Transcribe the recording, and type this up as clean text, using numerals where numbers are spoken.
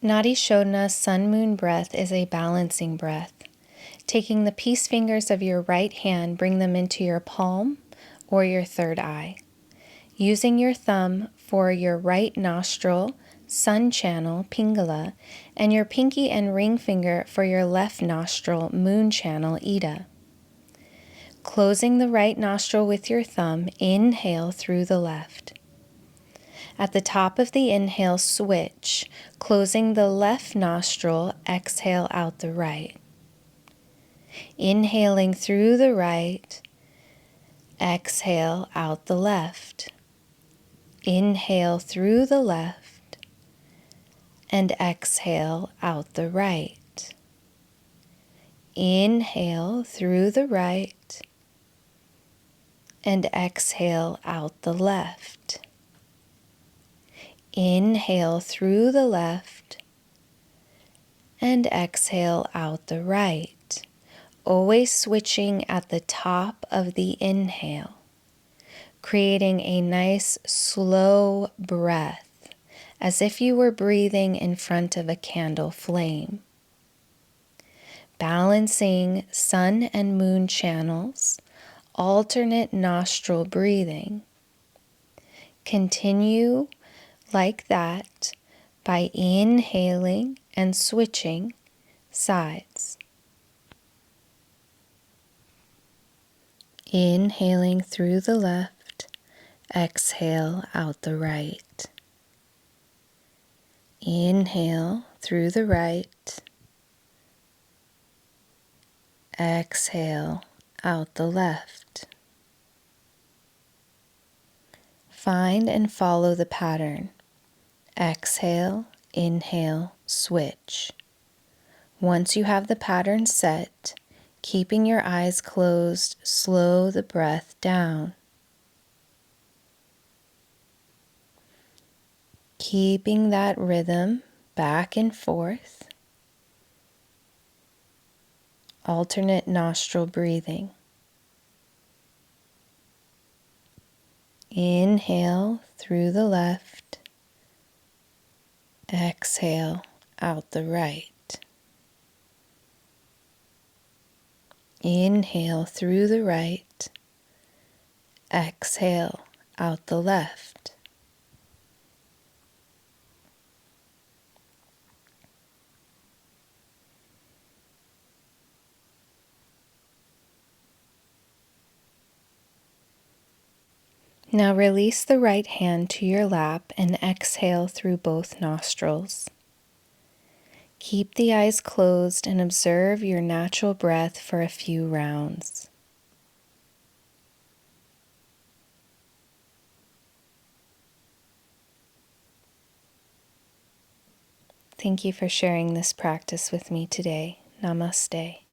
Nadi Shodhana sun moon breath is a balancing breath. Taking the peace fingers of your right hand, bring them into your palm or your third eye. Using your thumb for your right nostril, sun channel, pingala, and your pinky and ring finger for your left nostril, moon channel, ida. Closing the right nostril with your thumb, inhale through the left. At the top of the inhale, switch, closing the left nostril, exhale out the right. Inhaling through the right, exhale out the left. Inhale through the left, and exhale out the right. Inhale through the right, and exhale out the left. Inhale through the left and exhale out the right, always switching at the top of the inhale, creating a nice slow breath as if you were breathing in front of a candle flame. Balancing sun and moon channels, alternate nostril breathing. Continue like that by inhaling and switching sides. Inhaling through the left, exhale out the right. Inhale through the right, exhale out the left. Find and follow the pattern. Exhale, inhale, switch. Once you have the pattern set, keeping your eyes closed, slow the breath down. Keeping that rhythm back and forth. Alternate nostril breathing. Inhale through the left. Exhale out the right. Inhale through the right. Exhale out the left. Now release the right hand to your lap and exhale through both nostrils. Keep the eyes closed and observe your natural breath for a few rounds. Thank you for sharing this practice with me today. Namaste.